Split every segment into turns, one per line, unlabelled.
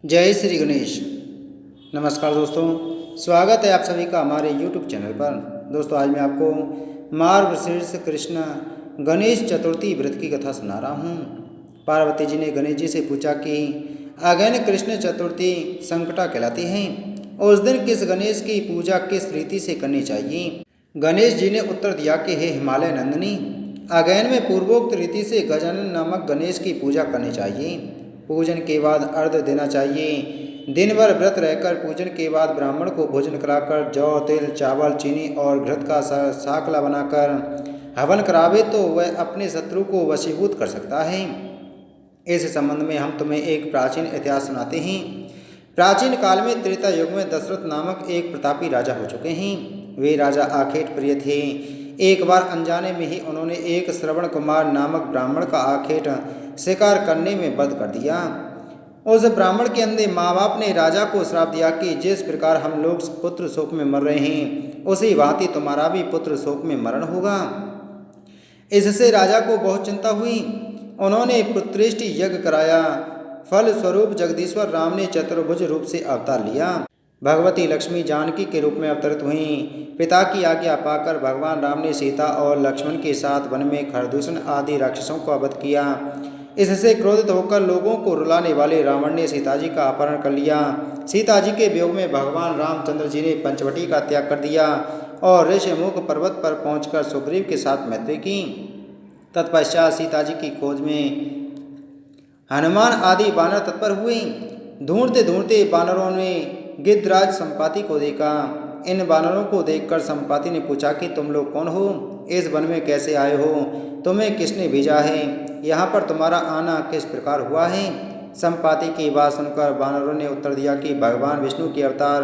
जय श्री गणेश। नमस्कार दोस्तों, स्वागत है आप सभी का हमारे YouTube चैनल पर। दोस्तों, आज मैं आपको मार्गशीर्ष कृष्ण गणेश चतुर्थी व्रत की कथा सुना रहा हूँ। पार्वती जी ने गणेश जी से पूछा कि अगेन कृष्ण चतुर्थी संकटा कहलाती है, उस दिन किस गणेश की पूजा किस रीति से करनी चाहिए। गणेश जी ने उत्तर दिया कि हे हिमालय नंदिनी, अगेन में पूर्वोक्त रीति से गजानन नामक गणेश की पूजा करनी चाहिए। पूजन के बाद अर्घ्य देना चाहिए। दिन भर व्रत रहकर पूजन के बाद ब्राह्मण को भोजन कराकर जौ तिल चावल चीनी और घृत का साकला बनाकर हवन करावे तो वह अपने शत्रु को वशीभूत कर सकता है। इस संबंध में हम तुम्हें एक प्राचीन इतिहास सुनाते हैं। प्राचीन काल में त्रेता युग में दशरथ नामक एक प्रतापी राजा हो चुके हैं। वे राजा आखेट प्रिय थे। एक बार अनजाने में ही उन्होंने एक श्रवण कुमार नामक ब्राह्मण का आखेट शिकार करने में वध कर दिया। उस ब्राह्मण के अंधे माँ बाप ने राजा को श्राप दिया कि जिस प्रकार हम लोग पुत्र शोक में मर रहे हैं, उसी भांति तुम्हारा भी पुत्र शोक में मरण होगा। इससे राजा को बहुत चिंता हुई। उन्होंने पुत्रेष्टि यज्ञ कराया। फल स्वरूप जगदीश्वर राम ने चतुर्भुज रूप से अवतार लिया। भगवती लक्ष्मी जानकी के रूप में अवतरित हुईं। पिता की आज्ञा पाकर भगवान राम ने सीता और लक्ष्मण के साथ वन में खरदूषण आदि राक्षसों को वध किया। इससे क्रोधित होकर लोगों को रुलाने वाले रावण ने सीता जी का अपहरण कर लिया। सीता जी के वियोग में भगवान रामचंद्र जी ने पंचवटी का त्याग कर दिया और ऋषिमुख पर्वत पर पहुंचकर सुग्रीव के साथ मैत्री की। तत्पश्चात सीता जी की खोज में हनुमान आदि बानर तत्पर हुए। ढूंढते ढूंढते बानरों ने गिद्धराज संपाति को देखा। इन बानरों को देखकर संपाति ने पूछा कि तुम लोग कौन हो, इस वन में कैसे आए हो, तुम्हें किसने भेजा है, यहाँ पर तुम्हारा आना किस प्रकार हुआ है। संपाति की बात सुनकर बानरों ने उत्तर दिया कि भगवान विष्णु के अवतार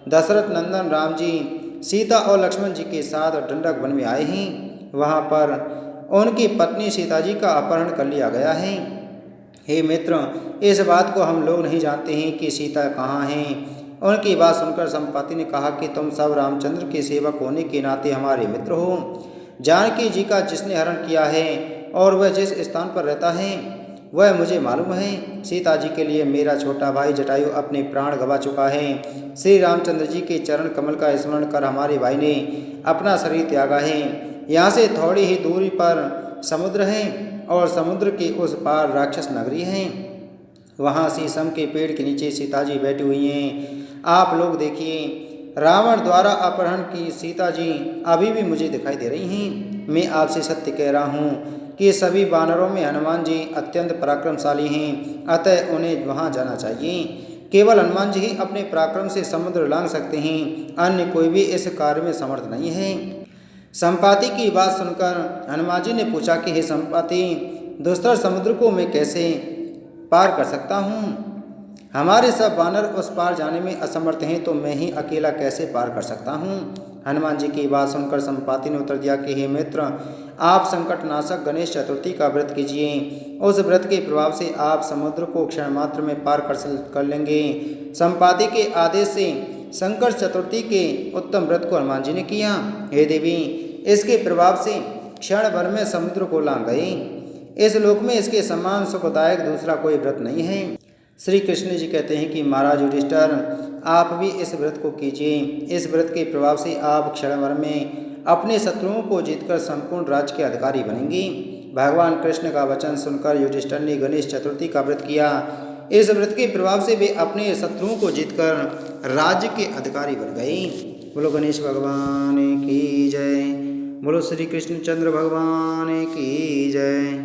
दशरथ नंदन राम जी सीता और लक्ष्मण जी के साथ डंडक वन में आए हैं। वहाँ पर उनकी पत्नी सीता जी का अपहरण कर लिया गया है। हे मित्र, इस बात को हम लोग नहीं जानते हैं कि सीता कहाँ हैं। उनकी बात सुनकर संपाति ने कहा कि तुम सब रामचंद्र के सेवक होने के नाते हमारे मित्र हो। जानकी जी का जिसने हरण किया है और वह जिस स्थान पर रहता है वह मुझे मालूम है। सीता जी के लिए मेरा छोटा भाई जटायु अपने प्राण गंवा चुका है। श्री रामचंद्र जी के चरण कमल का स्मरण कर हमारे भाई ने अपना शरीर त्यागा है। यहाँ से थोड़ी ही दूरी पर समुद्र है और समुद्र के उस पार राक्षस नगरी है। वहाँ शीशम के पेड़ के नीचे सीता जी बैठी हुई हैं। आप लोग देखिए, रावण द्वारा अपहरण की सीता जी अभी भी मुझे दिखाई दे रही हैं। मैं आपसे सत्य कह रहा हूँ कि सभी बानरों में हनुमान जी अत्यंत पराक्रमशाली हैं, अतः उन्हें वहाँ जाना चाहिए। केवल हनुमान जी ही अपने पराक्रम से समुद्र लांघ सकते हैं, अन्य कोई भी इस कार्य में समर्थ नहीं है। संपाति की बात सुनकर हनुमान जी ने पूछा कि हे संपाति, दुस्तर समुद्र को मैं कैसे पार कर सकता हूँ। हमारे सब बानर उस पार जाने में असमर्थ हैं, तो मैं ही अकेला कैसे पार कर सकता हूँ। हनुमान जी की बात सुनकर संपाति ने उत्तर दिया कि हे मित्र, आप संकटनाशक गणेश चतुर्थी का व्रत कीजिए। उस व्रत के प्रभाव से आप समुद्र को क्षण मात्र में पार कर लेंगे। संपाति के आदेश से संकट चतुर्थी के उत्तम व्रत को हनुमान जी ने किया। हे देवी, इसके प्रभाव से क्षण भर में समुद्र को लांघ गए। इस लोक में इसके समान सुखदायक दूसरा कोई व्रत नहीं है। श्री कृष्ण जी कहते हैं कि महाराज युधिष्ठिर, आप भी इस व्रत को कीजिए। इस व्रत के प्रभाव से आप क्षण भर में अपने शत्रुओं को जीतकर संपूर्ण राज्य के अधिकारी बनेंगे। भगवान कृष्ण का वचन सुनकर युधिष्ठिर ने गणेश चतुर्थी का व्रत किया। इस व्रत के प्रभाव से वे अपने शत्रुओं को जीतकर राज्य के अधिकारी बन गए। बोलो गणेश भगवान की जय। बोलो श्री कृष्णचंद्र भगवान की जय।